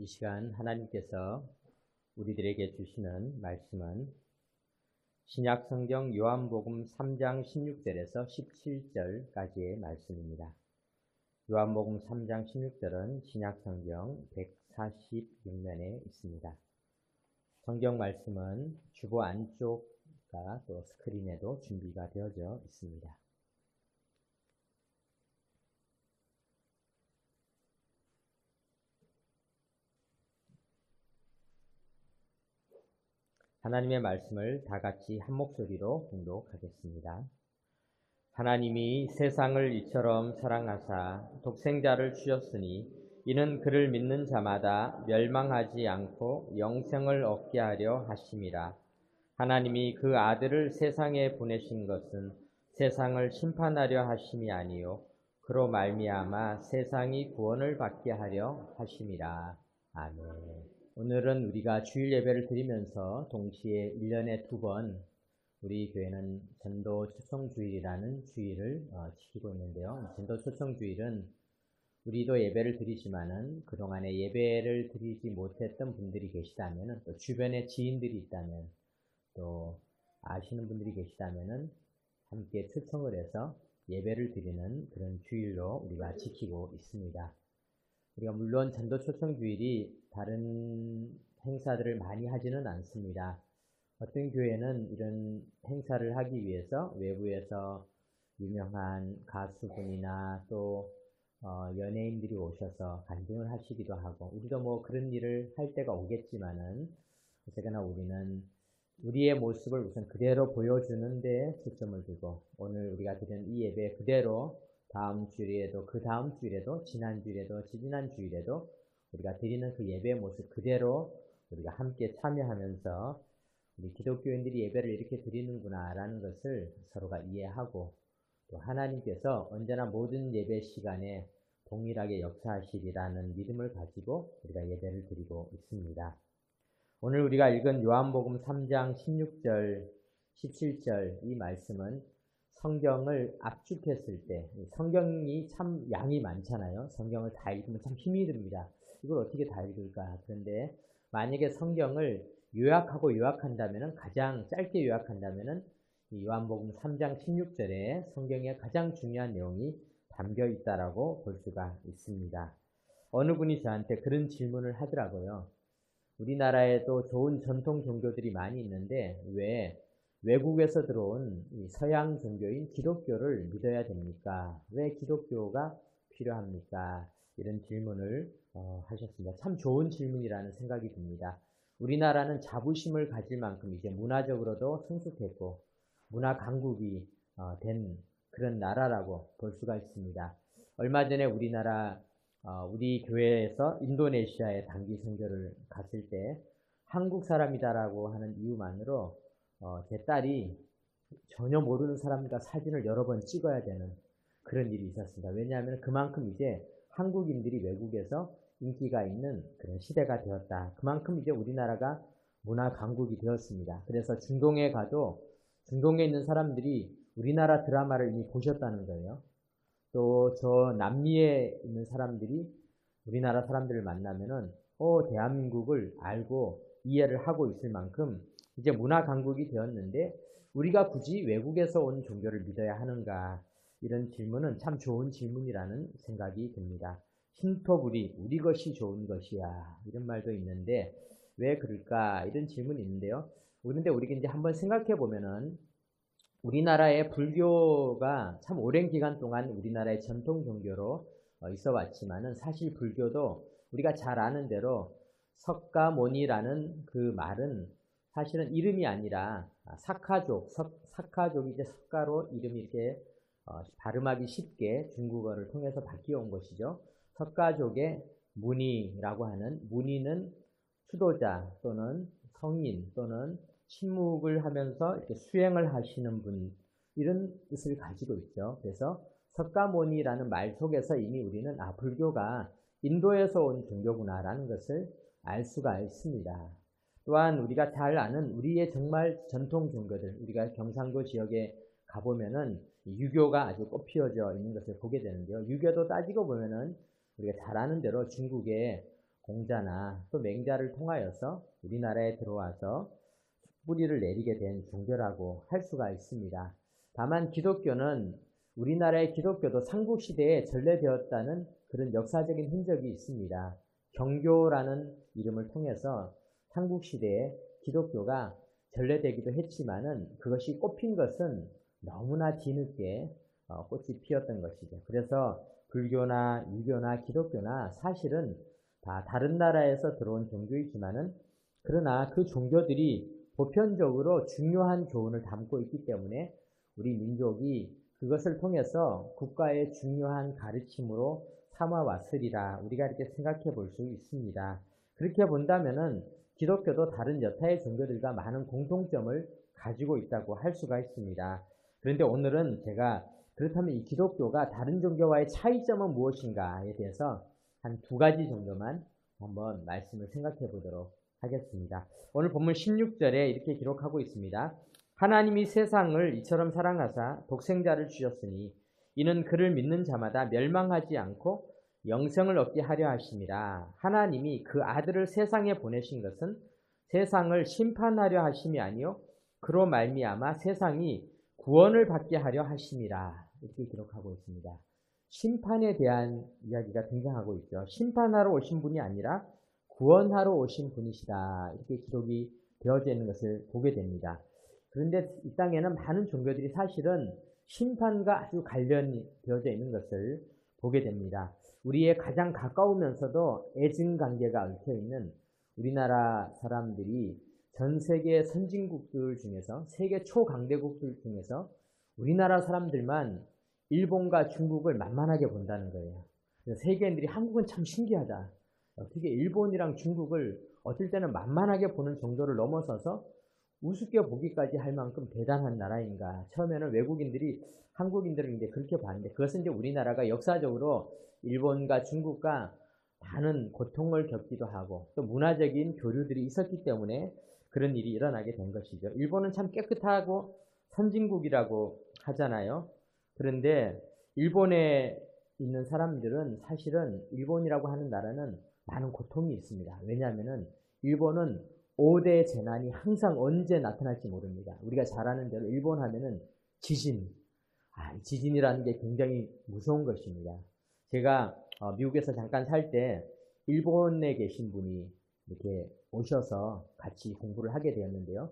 이 시간 하나님께서 우리들에게 주시는 말씀은 신약 성경 요한복음 3장 16절에서 17절까지의 말씀입니다. 요한복음 3장 16절은 신약 성경 146면에 있습니다. 성경 말씀은 주보 안쪽과 또 스크린에도 준비가 되어져 있습니다. 하나님의 말씀을 다 같이 한 목소리로 봉독하겠습니다. 하나님이 세상을 이처럼 사랑하사 독생자를 주셨으니 이는 그를 믿는 자마다 멸망하지 않고 영생을 얻게 하려 하심이라. 하나님이 그 아들을 세상에 보내신 것은 세상을 심판하려 하심이 아니요 그로 말미암아 세상이 구원을 받게 하려 하심이라. 아멘. 오늘은 우리가 주일 예배를 드리면서 동시에 1년에 2번 우리 교회는 전도 초청주일이라는 주일을 지키고 있는데요. 전도 초청주일은 우리도 예배를 드리지만은 그동안에 예배를 드리지 못했던 분들이 계시다면은 또 주변에 지인들이 있다면 또 아시는 분들이 계시다면은 함께 초청을 해서 예배를 드리는 그런 주일로 우리가 지키고 있습니다. 우리가 물론 전도 초청주일이 다른 행사들을 많이 하지는 않습니다. 어떤 교회는 이런 행사를 하기 위해서 외부에서 유명한 가수분이나 또 연예인들이 오셔서 간증을 하시기도 하고, 우리도 뭐 그런 일을 할 때가 오겠지만은 어쨌거나 우리는 우리의 모습을 우선 그대로 보여주는 데 초점을 두고, 오늘 우리가 드리는 이 예배 그대로 다음 주일에도, 그 다음 주일에도, 지난 주일에도, 지지난 주일에도 우리가 드리는 그 예배의 모습 그대로 우리가 함께 참여하면서 우리 기독교인들이 예배를 이렇게 드리는구나 라는 것을 서로가 이해하고, 또 하나님께서 언제나 모든 예배 시간에 동일하게 역사하시리라는 믿음을 가지고 우리가 예배를 드리고 있습니다. 오늘 우리가 읽은 요한복음 3장 16절, 17절 이 말씀은 성경을 압축했을 때, 성경이 참 양이 많잖아요. 성경을 다 읽으면 참 힘이 듭니다. 이걸 어떻게 다 읽을까? 그런데 만약에 성경을 요약한다면은, 가장 짧게 요약한다면은 이 요한복음 3장 16절에 성경의 가장 중요한 내용이 담겨 있다라고 볼 수가 있습니다. 어느 분이 저한테 그런 질문을 하더라고요. 우리나라에도 좋은 전통 종교들이 많이 있는데 왜 외국에서 들어온 이 서양 종교인 기독교를 믿어야 됩니까? 왜 기독교가 필요합니까? 이런 질문을 하셨습니다. 참 좋은 질문이라는 생각이 듭니다. 우리나라는 자부심을 가질 만큼 이제 문화적으로도 성숙했고 문화 강국이 된 그런 나라라고 볼 수가 있습니다. 얼마 전에 우리 교회에서 인도네시아에 단기 선교를 갔을 때 한국 사람이다라고 하는 이유만으로 제 딸이 전혀 모르는 사람과 사진을 여러 번 찍어야 되는 그런 일이 있었습니다. 왜냐하면 그만큼 이제 한국인들이 외국에서 인기가 있는 그런 시대가 되었다. 그만큼 이제 우리나라가 문화 강국이 되었습니다. 그래서 중동에 가도 중동에 있는 사람들이 우리나라 드라마를 이미 보셨다는 거예요. 또 저 남미에 있는 사람들이 우리나라 사람들을 만나면은 대한민국을 알고 이해를 하고 있을 만큼 이제 문화 강국이 되었는데 우리가 굳이 외국에서 온 종교를 믿어야 하는가? 이런 질문은 참 좋은 질문이라는 생각이 듭니다. 신토부리 우리 것이 좋은 것이야, 이런 말도 있는데 왜 그럴까? 이런 질문이 있는데요. 그런데 우리가 이제 한번 생각해 보면은 우리나라의 불교가 참 오랜 기간 동안 우리나라의 전통 종교로 있어 왔지만은 사실 불교도 우리가 잘 아는 대로 석가모니라는 그 말은 사실은 이름이 아니라 사카족이 이제 석가로 이름이 이렇게 발음하기 쉽게 중국어를 통해서 바뀌어온 것이죠. 석가족의 무니라고 하는, 무니는 수도자 또는 성인 또는 침묵을 하면서 이렇게 수행을 하시는 분, 이런 뜻을 가지고 있죠. 그래서 석가모니라는 말 속에서 이미 우리는 불교가 인도에서 온 종교구나라는 것을 알 수가 있습니다. 또한 우리가 잘 아는 우리의 정말 전통 종교들, 우리가 경상도 지역에 가보면은 유교가 아주 꽃피어져 있는 것을 보게 되는데요. 유교도 따지고 보면은 우리가 잘 아는 대로 중국의 공자나 또 맹자를 통하여서 우리나라에 들어와서 뿌리를 내리게 된 종교라고 할 수가 있습니다. 다만 기독교는 우리나라의 기독교도 삼국시대에 전래되었다는 그런 역사적인 흔적이 있습니다. 경교라는 이름을 통해서 삼국시대에 기독교가 전래되기도 했지만은 그것이 꽃핀 것은 너무나 뒤늦게 꽃이 피었던 것이죠. 그래서 불교나 유교나 기독교나 사실은 다 다른 나라에서 들어온 종교이지만은 그러나 그 종교들이 보편적으로 중요한 교훈을 담고 있기 때문에 우리 민족이 그것을 통해서 국가의 중요한 가르침으로 삼아왔으리라 우리가 이렇게 생각해 볼 수 있습니다. 그렇게 본다면은 기독교도 다른 여타의 종교들과 많은 공통점을 가지고 있다고 할 수가 있습니다. 그런데 오늘은 제가 그렇다면 이 기독교가 다른 종교와의 차이점은 무엇인가에 대해서 한 두 가지 정도만 한번 말씀을 생각해 보도록 하겠습니다. 오늘 본문 16절에 이렇게 기록하고 있습니다. 하나님이 세상을 이처럼 사랑하사 독생자를 주셨으니 이는 그를 믿는 자마다 멸망하지 않고 영생을 얻게 하려 하심이라. 하나님이 그 아들을 세상에 보내신 것은 세상을 심판하려 하심이 아니요 그로 말미암아 세상이 구원을 받게 하려 하심이라. 이렇게 기록하고 있습니다. 심판에 대한 이야기가 등장하고 있죠. 심판하러 오신 분이 아니라 구원하러 오신 분이시다. 이렇게 기록이 되어져 있는 것을 보게 됩니다. 그런데 이 땅에는 많은 종교들이 사실은 심판과 아주 관련이 되어져 있는 것을 보게 됩니다. 우리의 가장 가까우면서도 애증 관계가 얽혀 있는 우리나라 사람들이 전 세계 선진국들 중에서 세계 초강대국들 중에서 우리나라 사람들만 일본과 중국을 만만하게 본다는 거예요. 세계인들이 한국은 참 신기하다. 어떻게 일본이랑 중국을 어떨 때는 만만하게 보는 정도를 넘어서서 우습게 보기까지 할 만큼 대단한 나라인가. 처음에는 외국인들이 한국인들을 이제 그렇게 봤는데 그것은 이제 우리나라가 역사적으로 일본과 중국과 많은 고통을 겪기도 하고 또 문화적인 교류들이 있었기 때문에 그런 일이 일어나게 된 것이죠. 일본은 참 깨끗하고 선진국이라고 하잖아요. 그런데 일본에 있는 사람들은 사실은 일본이라고 하는 나라는 많은 고통이 있습니다. 왜냐하면은 일본은 5대 재난이 항상 언제 나타날지 모릅니다. 우리가 잘 아는 대로 일본 하면은 지진. 지진이라는 게 굉장히 무서운 것입니다. 제가 미국에서 잠깐 살 때 일본에 계신 분이 이렇게 오셔서 같이 공부를 하게 되었는데요.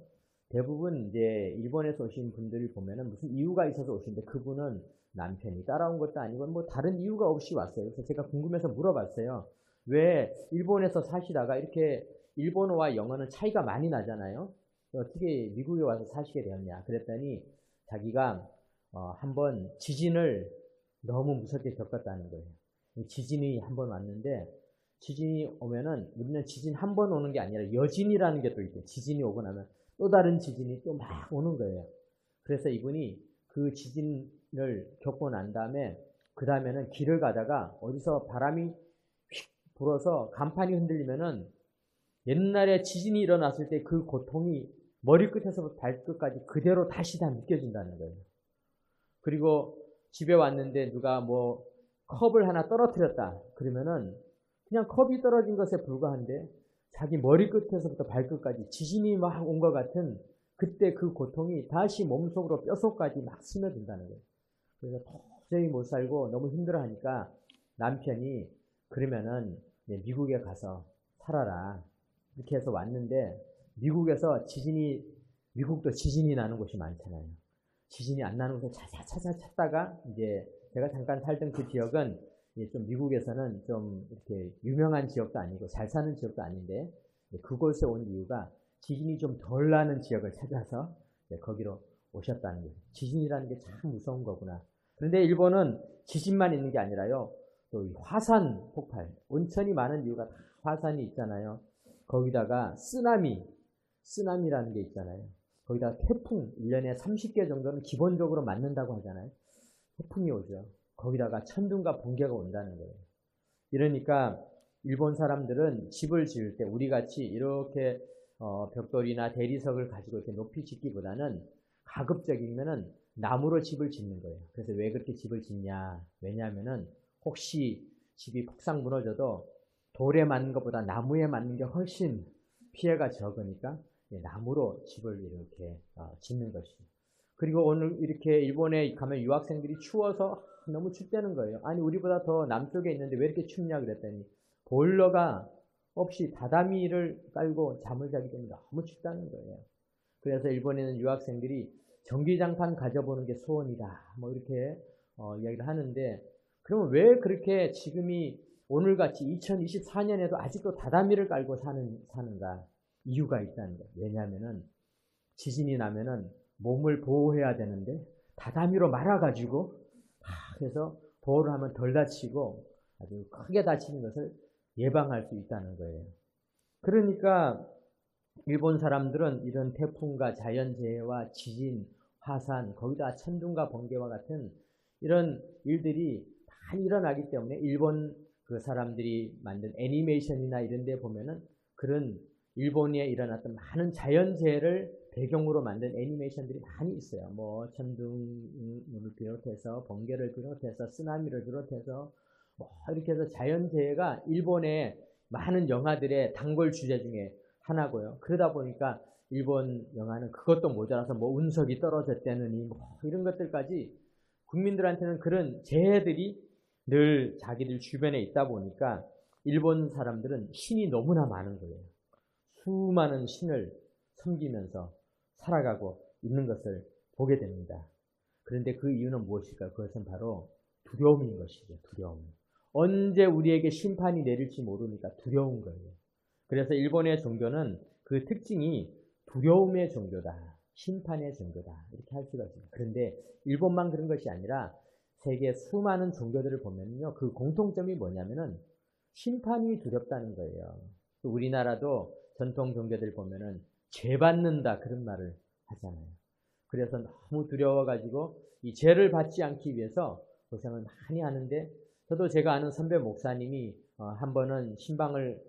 대부분 이제 일본에서 오신 분들을 보면은 무슨 이유가 있어서 오시는데 그분은 남편이 따라온 것도 아니고 뭐 다른 이유가 없이 왔어요. 그래서 제가 궁금해서 물어봤어요. 왜 일본에서 사시다가 이렇게 일본어와 영어는 차이가 많이 나잖아요. 어떻게 미국에 와서 사시게 되었냐. 그랬더니 자기가 한번 지진을 너무 무섭게 겪었다는 거예요. 지진이 한번 왔는데 지진이 오면은 우리는 지진 한 번 오는 게 아니라 여진이라는 게 또 있대요. 지진이 오고 나면 또 다른 지진이 또 막 오는 거예요. 그래서 이분이 그 지진을 겪고 난 다음에 그 다음에는 길을 가다가 어디서 바람이 휙 불어서 간판이 흔들리면은 옛날에 지진이 일어났을 때 그 고통이 머리끝에서부터 발끝까지 그대로 다시 다 느껴진다는 거예요. 그리고 집에 왔는데 누가 뭐 컵을 하나 떨어뜨렸다 그러면은 그냥 컵이 떨어진 것에 불과한데 자기 머리끝에서부터 발끝까지 지진이 막 온 것 같은 그때 그 고통이 다시 몸속으로 뼛속까지 막 스며든다는 거예요. 그래서 도저히 못 살고 너무 힘들어하니까 남편이 그러면은 미국에 가서 살아라 이렇게 해서 왔는데 미국에서 미국도 지진이 나는 곳이 많잖아요. 지진이 안 나는 곳을 찾다가 이제 제가 잠깐 살던 그 지역은 좀 미국에서는 좀 이렇게 유명한 지역도 아니고 잘 사는 지역도 아닌데 그곳에 온 이유가 지진이 좀 덜 나는 지역을 찾아서 거기로 오셨다는 거예요. 지진이라는 게 참 무서운 거구나. 그런데 일본은 지진만 있는 게 아니라요. 또 화산 폭발, 온천이 많은 이유가 다 화산이 있잖아요. 거기다가 쓰나미라는 게 있잖아요. 거기다 태풍 1년에 30개 정도는 기본적으로 맞는다고 하잖아요. 태풍이 오죠. 거기다가 천둥과 번개가 온다는 거예요. 이러니까 일본 사람들은 집을 지을 때 우리같이 이렇게 벽돌이나 대리석을 가지고 이렇게 높이 짓기보다는 가급적이면은 나무로 집을 짓는 거예요. 그래서 왜 그렇게 집을 짓냐? 왜냐하면은 혹시 집이 폭삭 무너져도 돌에 맞는 것보다 나무에 맞는 게 훨씬 피해가 적으니까 나무로 집을 이렇게 짓는 것이죠. 그리고 오늘 이렇게 일본에 가면 유학생들이 추워서 너무 춥다는 거예요. 아니 우리보다 더 남쪽에 있는데 왜 이렇게 춥냐 그랬더니 보일러가 없이 다다미를 깔고 잠을 자기 때문에 너무 춥다는 거예요. 그래서 일본에 있는 유학생들이 전기장판 가져보는 게 소원이다. 뭐 이렇게 이야기를 하는데 그러면 왜 그렇게 지금이 오늘같이 2024년에도 아직도 다다미를 깔고 사는가? 이유가 있다는 거예요. 왜냐하면은 지진이 나면은 몸을 보호해야 되는데 다다미로 말아가지고 그래서 보호를 하면 덜 다치고 아주 크게 다치는 것을 예방할 수 있다는 거예요. 그러니까 일본 사람들은 이런 태풍과 자연재해와 지진, 화산, 거기다 천둥과 번개와 같은 이런 일들이 많이 일어나기 때문에 일본 그 사람들이 만든 애니메이션이나 이런 데 보면은 그런 일본에 일어났던 많은 자연재해를 배경으로 만든 애니메이션들이 많이 있어요. 뭐 천둥을 비롯해서 번개를 비롯해서 쓰나미를 비롯해서 뭐 이렇게 해서 자연재해가 일본의 많은 영화들의 단골 주제 중에 하나고요. 그러다 보니까 일본 영화는 그것도 모자라서 뭐 운석이 떨어졌다느니 뭐 이런 것들까지 국민들한테는 그런 재해들이 늘 자기들 주변에 있다 보니까 일본 사람들은 신이 너무나 많은 거예요. 수많은 신을 섬기면서 살아가고 있는 것을 보게 됩니다. 그런데 그 이유는 무엇일까? 그것은 바로 두려움인 것이죠. 두려움. 언제 우리에게 심판이 내릴지 모르니까 두려운 거예요. 그래서 일본의 종교는 그 특징이 두려움의 종교다. 심판의 종교다. 이렇게 할 수가 있습니다. 그런데 일본만 그런 것이 아니라 세계 수많은 종교들을 보면요. 그 공통점이 뭐냐면은 심판이 두렵다는 거예요. 우리나라도 전통 종교들 보면은 죄 받는다 그런 말을 하잖아요. 그래서 너무 두려워가지고 이 죄를 받지 않기 위해서 고생을 많이 하는데 저도 제가 아는 선배 목사님이 한 번은 신방을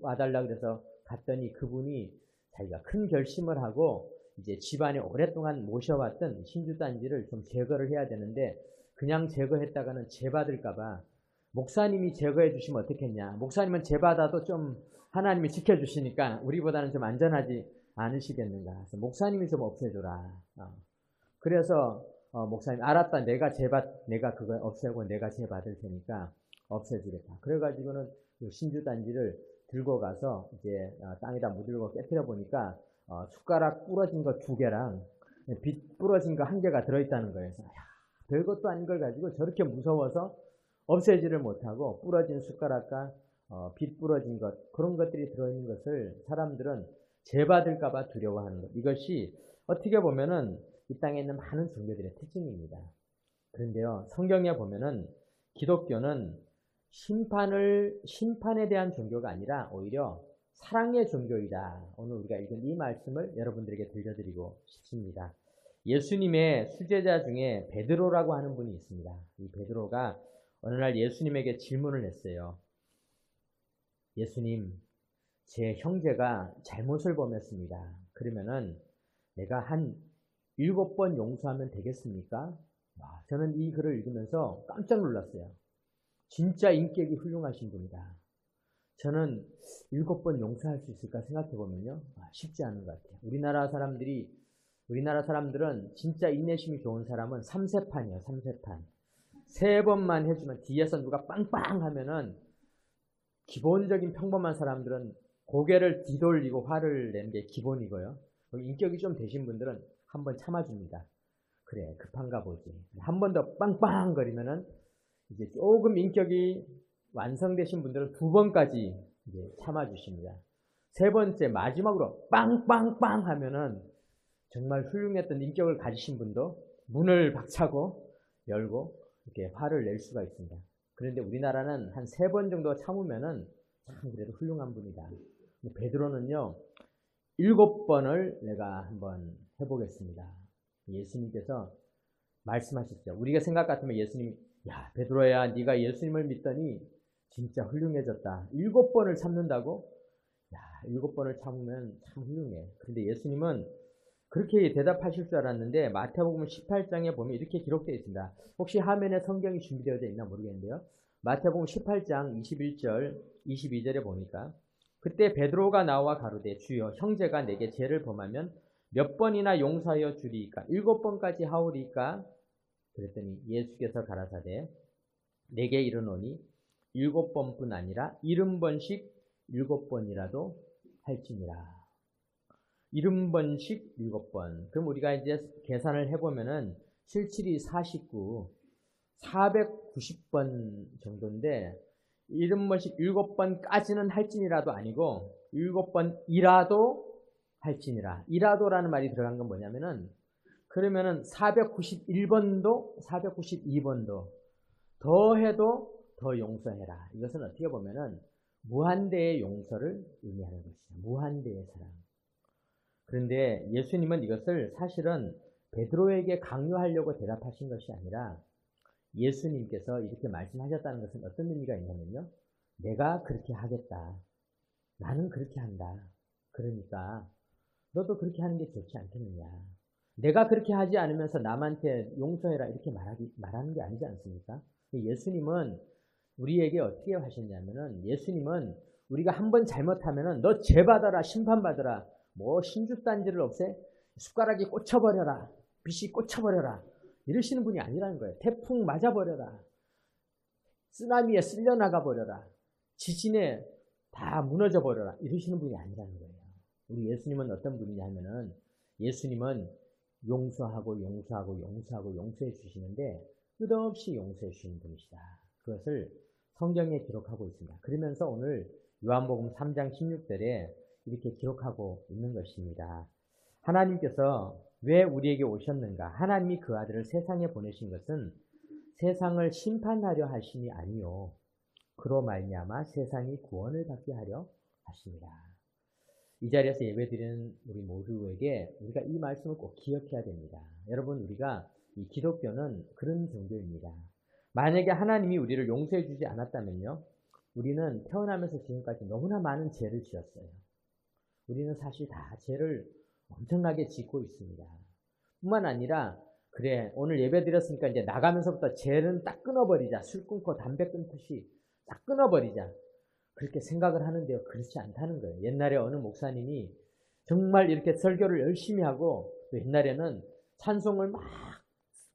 와달라 그래서 갔더니 그분이 자기가 큰 결심을 하고 이제 집안에 오랫동안 모셔왔던 신주단지를 좀 제거를 해야 되는데 그냥 제거했다가는 죄 받을까봐 목사님이 제거해 주시면 어떻겠냐. 목사님은 죄 받아도 좀 하나님이 지켜주시니까 우리보다는 좀 안전하지 않으시겠는가. 그래서 목사님이 좀 없애줘라. 그래서 목사님 알았다. 내가 그거 없애고 내가 죄 받을 테니까 없애주겠다. 그래가지고는 신주단지를 들고 가서 이제 땅에다 묻들고 깨뜨려 보니까 숟가락 부러진 거 2개랑 빗 부러진 거 1개가 들어있다는 거예요. 그래서 별것도 아닌 걸 가지고 저렇게 무서워서 없애지를 못하고 부러진 숟가락과 빗 부러진 것 그런 것들이 들어있는 것을 사람들은 죄 받을까봐 두려워하는 것. 이것이 어떻게 보면은 이 땅에 있는 많은 종교들의 특징입니다. 그런데요, 성경에 보면은 기독교는 심판에 대한 종교가 아니라 오히려 사랑의 종교이다. 오늘 우리가 읽은 이 말씀을 여러분들에게 들려드리고 싶습니다. 예수님의 수제자 중에 베드로라고 하는 분이 있습니다. 이 베드로가 어느 날 예수님에게 질문을 했어요. 예수님, 제 형제가 잘못을 범했습니다. 그러면은 내가 한 7번 용서하면 되겠습니까? 저는 이 글을 읽으면서 깜짝 놀랐어요. 진짜 인격이 훌륭하신 분이다. 저는 7번 용서할 수 있을까 생각해보면요. 쉽지 않은 것 같아요. 우리나라 사람들은 진짜 인내심이 좋은 사람은 3세판이에요. 3세판. 3번만 해주면 뒤에서 누가 빵빵 하면은 기본적인 평범한 사람들은 고개를 뒤돌리고 화를 내는 게 기본이고요. 인격이 좀 되신 분들은 한번 참아줍니다. 그래, 급한가 보지. 한 번 더 빵빵거리면은 이제 조금 인격이 완성되신 분들은 2번까지 이제 참아주십니다. 3번째 마지막으로 빵빵빵 하면은 정말 훌륭했던 인격을 가지신 분도 문을 박차고 열고 이렇게 화를 낼 수가 있습니다. 그런데 우리나라는 한 3번 정도 참으면은 참 그래도 훌륭한 분이다. 베드로는요 7번을 내가 한번 해보겠습니다. 예수님께서 말씀하셨죠. 우리가 생각 같으면 예수님이 야 베드로야 네가 예수님을 믿더니 진짜 훌륭해졌다. 7번을 참는다고? 야 7번을 참으면 참 훌륭해. 그런데 예수님은 그렇게 대답하실 줄 알았는데 마태복음 18장에 보면 이렇게 기록되어 있습니다. 혹시 화면에 성경이 준비되어 있나 모르겠는데요. 마태복음 18장 21절, 22절에 보니까 그때 베드로가 나와 가로되 주여 형제가 내게 죄를 범하면 몇 번이나 용서하여 주리이까? 7번까지 하오리이까? 그랬더니 예수께서 가라사대 내게 이르노니 7번뿐 아니라 70번씩 7번이라도 할지니라. 70번씩 7번. 그럼 우리가 이제 계산을 해보면은 77이 49, 490번 정도인데 70번씩 7번까지는 할지니라도 아니고 7번이라도 할지니라. 이라도라는 말이 들어간 건 뭐냐면은 그러면은 491번도 492번도 더해도 더 용서해라. 이것은 어떻게 보면은 무한대의 용서를 의미하는 것이죠. 무한대의 사랑. 그런데 예수님은 이것을 사실은 베드로에게 강요하려고 대답하신 것이 아니라 예수님께서 이렇게 말씀하셨다는 것은 어떤 의미가 있냐면요. 내가 그렇게 하겠다. 나는 그렇게 한다. 그러니까 너도 그렇게 하는 게 좋지 않겠느냐. 내가 그렇게 하지 않으면서 남한테 용서해라 이렇게 말하는 게 아니지 않습니까? 예수님은 우리에게 어떻게 하셨냐면은 예수님은 우리가 한번 잘못하면은 너 죄 받아라, 심판 받아라, 뭐 신주단지를 없애, 숟가락이 꽂혀버려라, 빛이 꽂혀버려라 이러시는 분이 아니라는 거예요. 태풍 맞아버려라, 쓰나미에 쓸려나가 버려라, 지진에 다 무너져 버려라 이러시는 분이 아니라는 거예요. 우리 예수님은 어떤 분이냐면은 예수님은 용서하고 용서하고 용서하고 용서해 주시는데 끝없이 용서해 주시는 분이시다. 그것을 성경에 기록하고 있습니다. 그러면서 오늘 요한복음 3장 16절에 이렇게 기록하고 있는 것입니다. 하나님께서 왜 우리에게 오셨는가? 하나님이 그 아들을 세상에 보내신 것은 세상을 심판하려 하심이 아니요 그로 말미암아 세상이 구원을 받게 하려 하십니다. 이 자리에서 예배드리는 우리 모두에게 우리가 이 말씀을 꼭 기억해야 됩니다. 여러분, 우리가 이 기독교는 그런 종교입니다. 만약에 하나님이 우리를 용서해 주지 않았다면요, 우리는 태어나면서 지금까지 너무나 많은 죄를 지었어요. 우리는 사실 다 죄를 엄청나게 짓고 있습니다. 뿐만 아니라 그래 오늘 예배 드렸으니까 이제 나가면서부터 죄는 딱 끊어버리자. 술 끊고 담배 끊듯이 딱 끊어버리자. 그렇게 생각을 하는데요. 그렇지 않다는 거예요. 옛날에 어느 목사님이 정말 이렇게 설교를 열심히 하고 또 옛날에는 찬송을 막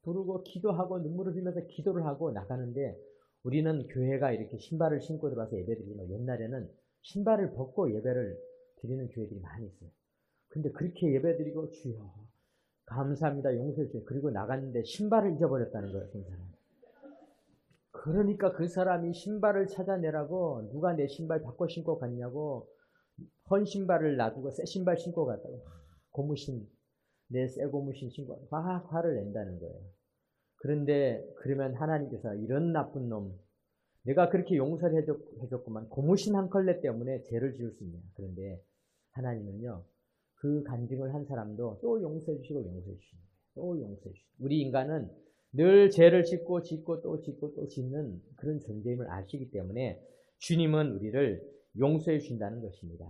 부르고 기도하고 눈물을 흘리면서 기도를 하고 나가는데 우리는 교회가 이렇게 신발을 신고 들어와서 예배드리지만 옛날에는 신발을 벗고 예배를 드리는 교회들이 많이 있어요. 근데 그렇게 예배드리고 주여 감사합니다 용서해 주세요 그리고 나갔는데 신발을 잊어버렸다는 거예요. 그 사람. 그러니까 그 사람이 신발을 찾아내라고 누가 내 신발 바꿔 신고 갔냐고 헌 신발을 놔두고 새 신발 신고 갔다고 고무신 내 새 고무신 신고 막 화를 낸다는 거예요. 그런데 그러면 하나님께서 이런 나쁜 놈 내가 그렇게 용서를 해줬구만 고무신 한 컬레 때문에 죄를 지을 수 있냐. 그런데 하나님은요 그 간증을 한 사람도 또 용서해 주시고 용서해 주시는 거예요. 또 용서해 주시고 우리 인간은 늘 죄를 짓고 또 짓는 그런 존재임을 아시기 때문에 주님은 우리를 용서해 주신다는 것입니다.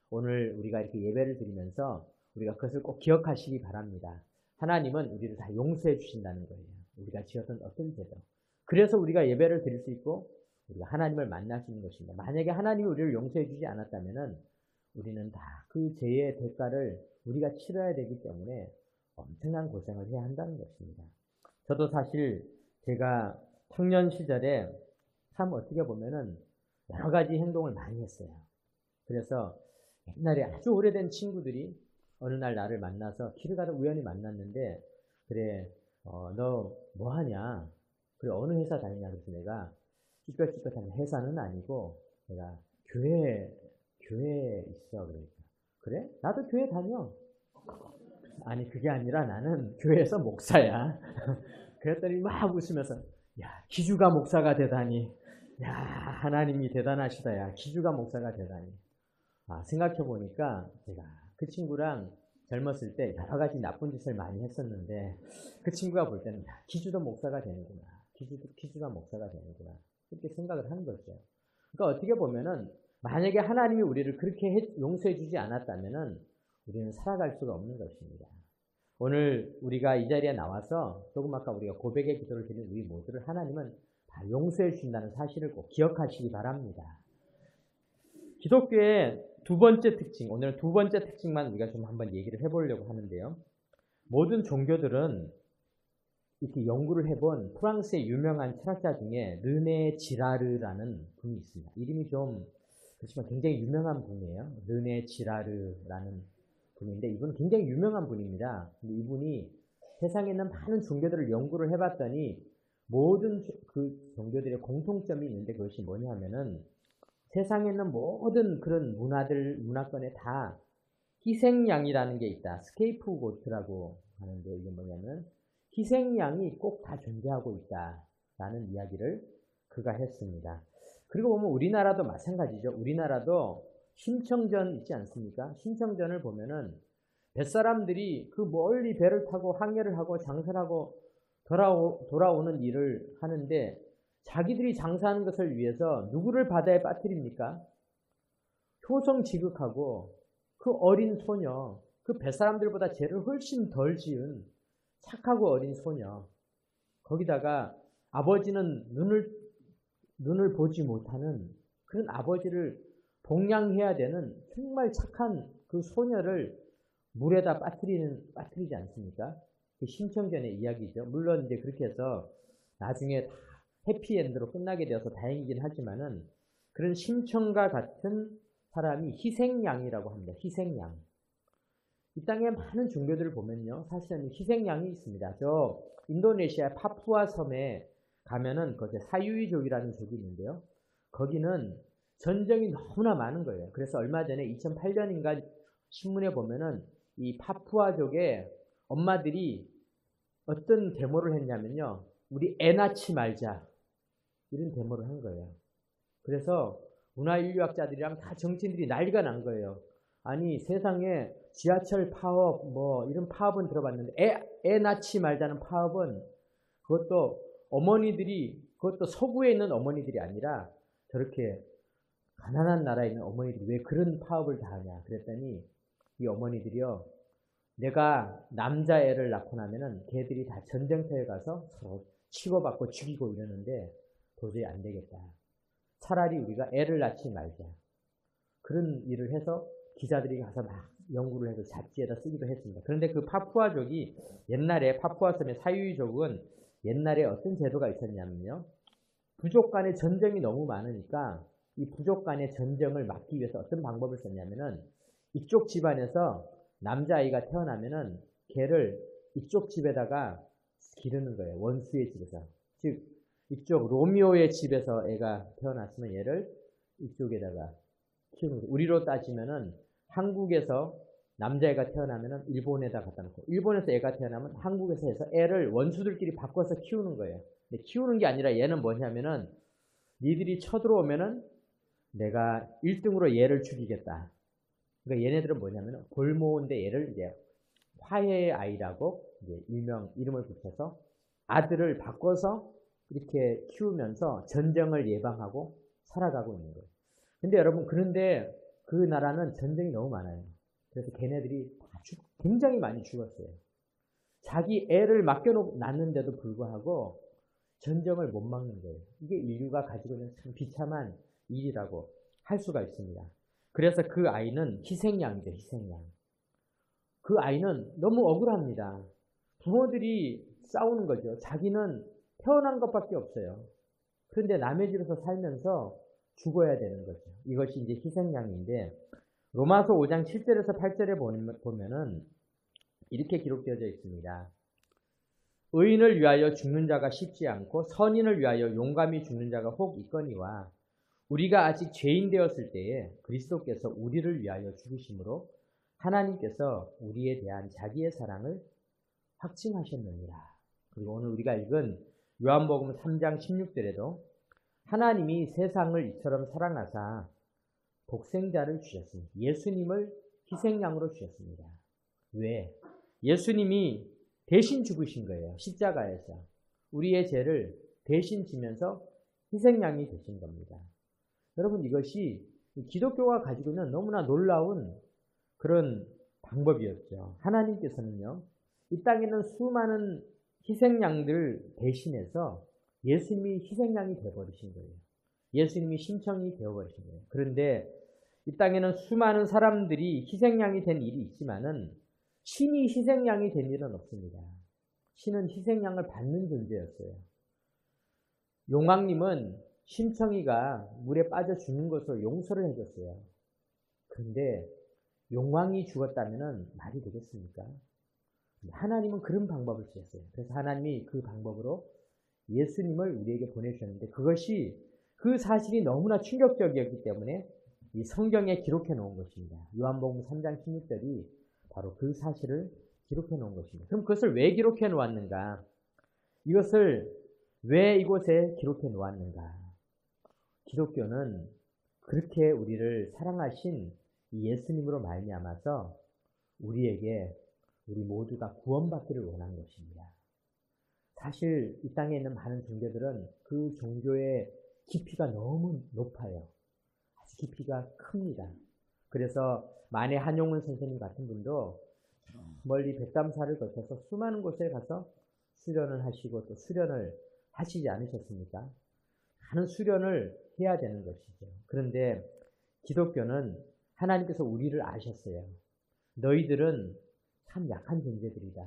오늘 우리가 이렇게 예배를 드리면서 우리가 그것을 꼭 기억하시기 바랍니다. 하나님은 우리를 다 용서해 주신다는 거예요. 우리가 지었던 어떤 죄도. 그래서 우리가 예배를 드릴 수 있고 우리가 하나님을 만날 수 있는 것입니다. 만약에 하나님이 우리를 용서해 주지 않았다면 우리는 다 그 죄의 대가를 우리가 치러야 되기 때문에 엄청난 고생을 해야 한다는 것입니다. 저도 사실 제가 청년 시절에 참 어떻게 보면은 여러 가지 행동을 많이 했어요. 그래서 옛날에 아주 오래된 친구들이 어느 날 나를 만나서 길을 가다 우연히 만났는데 그래 너 뭐 하냐? 그래 어느 회사 다니냐? 그래서 내가 찌긋찌긋한 회사는 아니고 내가 교회에 있어. 그러니까 그래? 나도 교회 다녀. 아니 그게 아니라 나는 교회에서 목사야. 그랬더니 막 웃으면서 야 기주가 목사가 되다니 야 하나님이 대단하시다. 야 기주가 목사가 되다니. 생각해보니까 제가 그 친구랑 젊었을 때 여러 가지 나쁜 짓을 많이 했었는데 그 친구가 볼 때는 야, 기주도 목사가 되는구나. 기주가 목사가 되는구나. 그렇게 생각을 하는 거죠. 그러니까 어떻게 보면은 만약에 하나님이 우리를 그렇게 용서해 주지 않았다면은 우리는 살아갈 수가 없는 것입니다. 오늘 우리가 이 자리에 나와서 조금 아까 우리가 고백의 기도를 드린 우리 모두를 하나님은 다 용서해 주신다는 사실을 꼭 기억하시기 바랍니다. 기독교의 두 번째 특징, 오늘 두 번째 특징만 우리가 좀 한번 얘기를 해보려고 하는데요. 모든 종교들은 이렇게 연구를 해본 프랑스의 유명한 철학자 중에 르네 지라르라는 분이 있습니다. 이름이 좀 그렇지만 굉장히 유명한 분이에요. 르네 지라르라는 분인데 이분은 굉장히 유명한 분입니다. 근데 이분이 세상에 있는 많은 종교들을 연구를 해봤더니 모든 그 종교들의 공통점이 있는데 그것이 뭐냐 하면은 세상에 있는 모든 그런 문화권에 다 희생양이라는 게 있다. 스케이프고트라고 하는데 이게 뭐냐면 희생양이 꼭 다 존재하고 있다라는 이야기를 그가 했습니다. 그리고 보면 우리나라도 마찬가지죠. 우리나라도 심청전 있지 않습니까? 심청전을 보면은 뱃사람들이 그 멀리 배를 타고 항해를 하고 장사를 하고 돌아오는 일을 하는데 자기들이 장사하는 것을 위해서 누구를 바다에 빠뜨립니까? 효성지극하고 그 어린 소녀, 그 뱃사람들보다 죄를 훨씬 덜 지은 착하고 어린 소녀, 거기다가 아버지는 눈을 보지 못하는 그런 아버지를 복양해야 되는 정말 착한 그 소녀를 물에다 빠뜨리지 않습니까? 그 심청전의 이야기죠. 물론 이제 그렇게 해서 나중에 다 해피엔드로 끝나게 되어서 다행이긴 하지만은 그런 심청과 같은 사람이 희생양이라고 합니다. 희생양. 이 땅에 많은 종교들을 보면요. 사실은 희생양이 있습니다. 저 인도네시아 파푸아 섬에 가면은 거기에 사유이족이라는 족이 있는데요. 거기는 전쟁이 너무나 많은 거예요. 그래서 얼마 전에 2008년인가 신문에 보면은 이 파푸아족의 엄마들이 어떤 데모를 했냐면요. 우리 애 낳지 말자. 이런 데모를 한 거예요. 그래서 문화인류학자들이랑 다 정치인들이 난리가 난 거예요. 아니 세상에 지하철 파업 뭐 이런 파업은 들어봤는데 애 낳지 말자는 파업은 그것도 어머니들이 그것도 서구에 있는 어머니들이 아니라 저렇게 가난한 나라에 있는 어머니들이 왜 그런 파업을 다 하냐 그랬더니 이 어머니들이요 내가 남자애를 낳고 나면은 걔들이 다 전쟁터에 가서 서로 치고받고 죽이고 이러는데 도저히 안 되겠다. 차라리 우리가 애를 낳지 말자. 그런 일을 해서 기자들이 가서 막 연구를 해서 잡지에다 쓰기도 했습니다. 그런데 그 파푸아족이 옛날에 파푸아섬의 사유이족은 옛날에 어떤 제도가 있었냐면요. 부족 간의 전쟁이 너무 많으니까 이 부족 간의 전쟁을 막기 위해서 어떤 방법을 썼냐면은 이쪽 집안에서 남자아이가 태어나면은 걔를 이쪽 집에다가 기르는 거예요. 원수의 집에서. 즉 이쪽 로미오의 집에서 애가 태어났으면 얘를 이쪽에다가 키우는 거예요. 우리로 따지면은 한국에서 남자애가 태어나면은 일본에다 갖다 놓고 일본에서 애가 태어나면 한국에서 해서 애를 원수들끼리 바꿔서 키우는 거예요. 근데 키우는 게 아니라 얘는 뭐냐면은 니들이 쳐들어오면은 내가 1등으로 얘를 죽이겠다. 그러니까 얘네들은 뭐냐면은 골모인데 얘를 이제 화해의 아이라고 이제 이름을 붙여서 아들을 바꿔서 이렇게 키우면서 전쟁을 예방하고 살아가고 있는 거예요. 근데 여러분 그런데 그 나라는 전쟁이 너무 많아요. 그래서 걔네들이 다 굉장히 많이 죽었어요. 자기 애를 맡겨놨는데도 불구하고 전쟁을 못 막는 거예요. 이게 인류가 가지고 있는 참 비참한 일이라고 할 수가 있습니다. 그래서 그 아이는 희생양이죠. 희생양. 그 아이는 너무 억울합니다. 부모들이 싸우는 거죠. 자기는 태어난 것밖에 없어요. 그런데 남의 집에서 살면서 죽어야 되는 거죠. 이것이 이제 희생양인데 로마서 5장 7절에서 8절에 보면은 이렇게 기록되어져 있습니다. 의인을 위하여 죽는 자가 쉽지 않고 선인을 위하여 용감히 죽는 자가 혹 있거니와 우리가 아직 죄인 되었을 때에 그리스도께서 우리를 위하여 죽으심으로 하나님께서 우리에 대한 자기의 사랑을 확증하셨느니라. 그리고 오늘 우리가 읽은 요한복음 3장 16절에도 하나님이 세상을 이처럼 사랑하사 독생자를 주셨습니다. 예수님을 희생양으로 주셨습니다. 왜? 예수님이 대신 죽으신 거예요. 십자가에서. 우리의 죄를 대신 지면서 희생양이 되신 겁니다. 여러분 이것이 기독교가 가지고 있는 너무나 놀라운 그런 방법이었죠. 하나님께서는요. 이 땅에 있는 수많은 희생양들 대신해서 예수님이 희생양이 되어버리신 거예요. 예수님이 심청이 되어버리신 거예요. 그런데 이 땅에는 수많은 사람들이 희생양이 된 일이 있지만은 신이 희생양이 된 일은 없습니다. 신은 희생양을 받는 존재였어요. 용왕님은 심청이가 물에 빠져 죽는 것을 용서를 해줬어요. 그런데 용왕이 죽었다면 말이 되겠습니까? 하나님은 그런 방법을 쓰셨어요. 그래서 하나님이 그 방법으로 예수님을 우리에게 보내주셨는데 그것이 그 사실이 너무나 충격적이었기 때문에 이 성경에 기록해 놓은 것입니다. 요한복음 3장 16절이 바로 그 사실을 기록해 놓은 것입니다. 그럼 그것을 왜 기록해 놓았는가? 이것을 왜 이곳에 기록해 놓았는가? 기독교는 그렇게 우리를 사랑하신 이 예수님으로 말미암아서 우리에게 우리 모두가 구원받기를 원한 것입니다. 사실 이 땅에 있는 많은 종교들은 그 종교의 깊이가 너무 높아요. 아주 깊이가 큽니다. 그래서 만해 한용운 선생님 같은 분도 멀리 백담사를 거쳐서 수많은 곳에 가서 수련을 하시고 또 수련을 하시지 않으셨습니까? 많은 수련을 해야 되는 것이죠. 그런데 기독교는 하나님께서 우리를 아셨어요. 너희들은 참 약한 존재들이다.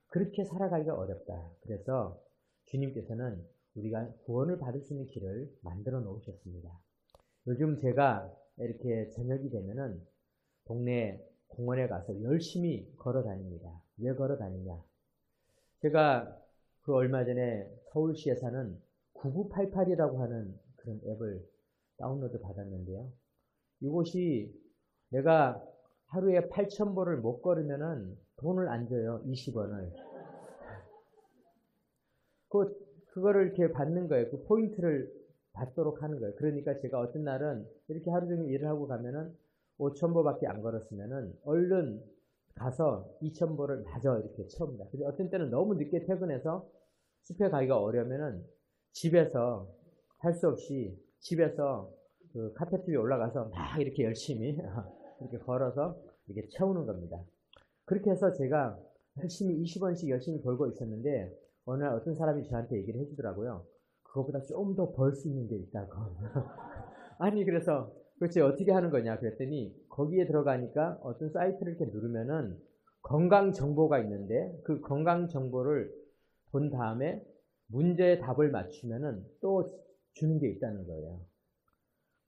그렇게 살아가기가 어렵다. 그래서 주님께서는 우리가 구원을 받을 수 있는 길을 만들어 놓으셨습니다. 요즘 제가 이렇게 저녁이 되면은 동네 공원에 가서 열심히 걸어 다닙니다. 왜 걸어 다니냐? 제가 그 얼마 전에 서울시에 사는 9988이라고 하는 그런 앱을 다운로드 받았는데요. 이곳이 내가 하루에 8,000보를 못 걸으면은 돈을 안 줘요. 20원을. 그거를 이렇게 받는 거예요. 그 포인트를 받도록 하는 거예요. 그러니까 제가 어떤 날은 이렇게 하루 종일 일을 하고 가면은 5,000보밖에 안 걸었으면은 얼른 가서 2,000보를 마저 이렇게 채웁니다. 근데 어떤 때는 너무 늦게 퇴근해서 숲에 가기가 어려우면은 집에서 할 수 없이 집에서 그 카페트 위에 올라가서 막 이렇게 열심히 이렇게 걸어서 이렇게 채우는 겁니다. 그렇게 해서 제가 열심히 20원씩 열심히 벌고 있었는데 어느 날 어떤 사람이 저한테 얘기를 해주더라고요. 그거보다 좀 더 벌 수 있는 게 있다고. 아니 그래서 그렇지 어떻게 하는 거냐 그랬더니 거기에 들어가니까 어떤 사이트를 이렇게 누르면은 건강 정보가 있는데 그 건강 정보를 본 다음에 문제의 답을 맞추면은 또 주는 게 있다는 거예요.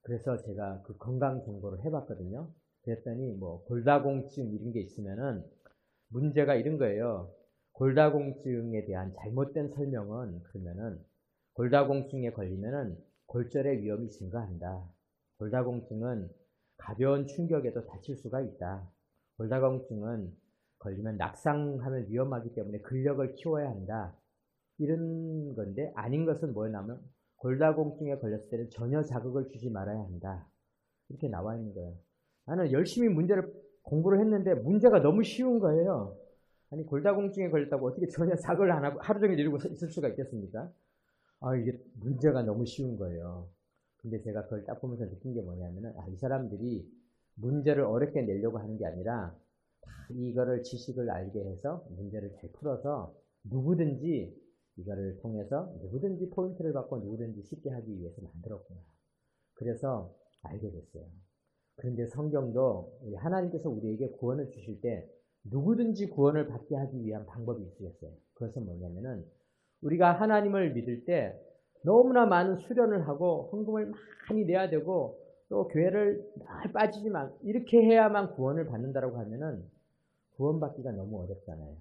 그래서 제가 그 건강 정보를 해봤거든요. 그랬더니 뭐 골다공증 이런 게 있으면은 문제가 이런 거예요. 골다공증에 대한 잘못된 설명은 그러면은 골다공증에 걸리면은 골절의 위험이 증가한다. 골다공증은 가벼운 충격에도 다칠 수가 있다. 골다공증은 걸리면 낙상하면 위험하기 때문에 근력을 키워야 한다. 이런 건데 아닌 것은 뭐냐면 골다공증에 걸렸을 때는 전혀 자극을 주지 말아야 한다. 이렇게 나와 있는 거예요. 나는 열심히 문제를 공부를 했는데 문제가 너무 쉬운 거예요. 아니 골다공증에 걸렸다고 어떻게 전혀 자극을 안 하고 하루 종일 이러고 있을 수가 있겠습니까? 이게 문제가 너무 쉬운 거예요. 근데 제가 그걸 딱 보면서 느낀 게 뭐냐면은 이 사람들이 문제를 어렵게 내려고 하는 게 아니라 이거를 지식을 알게 해서 문제를 잘 풀어서 누구든지 이거를 통해서 누구든지 포인트를 받고 누구든지 쉽게 하기 위해서 만들었구나. 그래서 알게 됐어요. 그런데 성경도 하나님께서 우리에게 구원을 주실 때 누구든지 구원을 받게 하기 위한 방법이 있으셨어요. 그것은 뭐냐면은 우리가 하나님을 믿을 때 너무나 많은 수련을 하고 헌금을 많이 내야 되고 또 교회를 늘 빠지지만 이렇게 해야만 구원을 받는다라고 하면은 구원받기가 너무 어렵잖아요.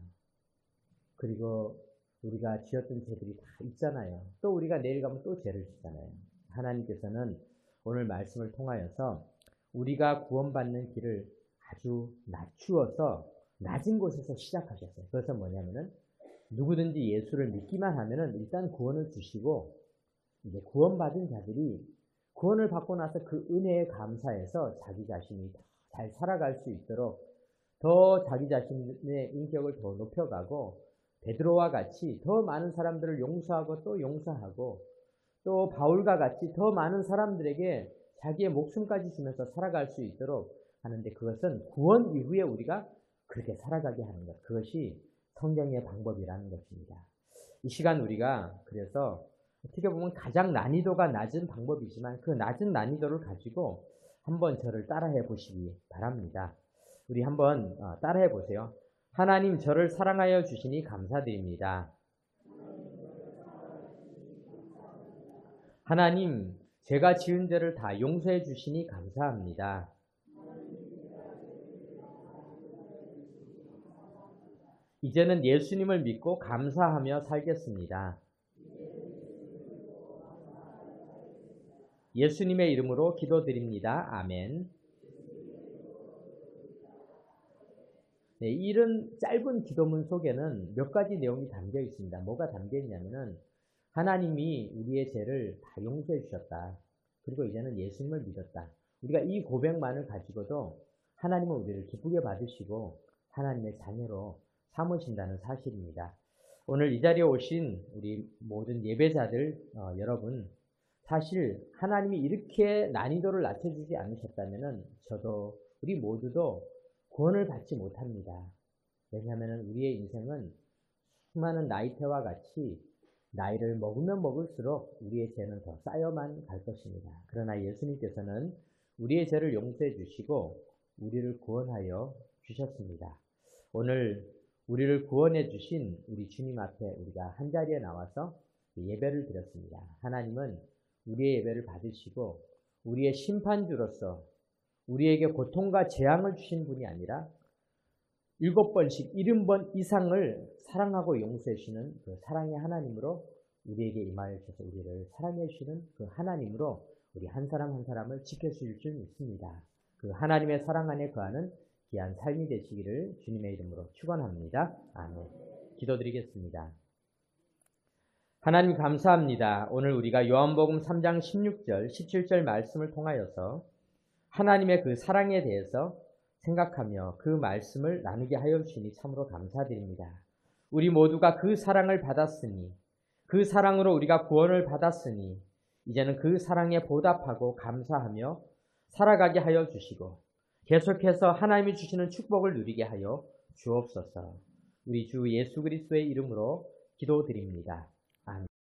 그리고 우리가 지었던 죄들이 다 있잖아요. 또 우리가 내일 가면 또 죄를 짓잖아요. 하나님께서는 오늘 말씀을 통하여서 우리가 구원받는 길을 아주 낮추어서 낮은 곳에서 시작하셨어요. 그것은 뭐냐면은 누구든지 예수를 믿기만 하면은 일단 구원을 주시고 이제 구원받은 자들이 구원을 받고 나서 그 은혜에 감사해서 자기 자신이 잘 살아갈 수 있도록 더 자기 자신의 인격을 더 높여가고 베드로와 같이 더 많은 사람들을 용서하고 또 용서하고 또 바울과 같이 더 많은 사람들에게 자기의 목숨까지 주면서 살아갈 수 있도록 하는데 그것은 구원 이후에 우리가 그렇게 살아가게 하는 것. 그것이 성경의 방법이라는 것입니다. 이 시간 우리가 그래서 어떻게 보면 가장 난이도가 낮은 방법이지만 그 낮은 난이도를 가지고 한번 저를 따라해 보시기 바랍니다. 우리 한번 따라해 보세요. 하나님, 저를 사랑하여 주시니 감사드립니다. 하나님, 제가 지은 죄를 다 용서해 주시니 감사합니다. 이제는 예수님을 믿고 감사하며 살겠습니다. 예수님의 이름으로 기도드립니다. 아멘. 네, 이런 짧은 기도문 속에는 몇 가지 내용이 담겨 있습니다. 뭐가 담겨 있냐면은 하나님이 우리의 죄를 다 용서해 주셨다. 그리고 이제는 예수님을 믿었다. 우리가 이 고백만을 가지고도 하나님은 우리를 기쁘게 받으시고 하나님의 자녀로 삼으신다는 사실입니다. 오늘 이 자리에 오신 우리 모든 예배자들 여러분, 사실 하나님이 이렇게 난이도를 낮춰주지 않으셨다면 저도 우리 모두도 구원을 받지 못합니다. 왜냐하면 우리의 인생은 수많은 나이테와 같이 나이를 먹으면 먹을수록 우리의 죄는 더 쌓여만 갈 것입니다. 그러나 예수님께서는 우리의 죄를 용서해 주시고 우리를 구원하여 주셨습니다. 오늘 우리를 구원해 주신 우리 주님 앞에 우리가 한자리에 나와서 예배를 드렸습니다. 하나님은 우리의 예배를 받으시고 우리의 심판주로서 우리에게 고통과 재앙을 주신 분이 아니라 7번씩 70번 이상을 사랑하고 용서해 주시는 그 사랑의 하나님으로 우리에게 임하여 주셔서 우리를 사랑해 주시는 그 하나님으로 우리 한 사람 한 사람을 지켜주실 줄 믿습니다. 그 하나님의 사랑 안에 거하는 귀한 삶이 되시기를 주님의 이름으로 축원합니다. 아멘. 기도드리겠습니다. 하나님 감사합니다. 오늘 우리가 요한복음 3장 16절, 17절 말씀을 통하여서 하나님의 그 사랑에 대해서 생각하며 그 말씀을 나누게 하여 주시니 참으로 감사드립니다. 우리 모두가 그 사랑을 받았으니 그 사랑으로 우리가 구원을 받았으니 이제는 그 사랑에 보답하고 감사하며 살아가게 하여 주시고 계속해서 하나님이 주시는 축복을 누리게 하여 주옵소서. 우리 주 예수 그리스도의 이름으로 기도드립니다.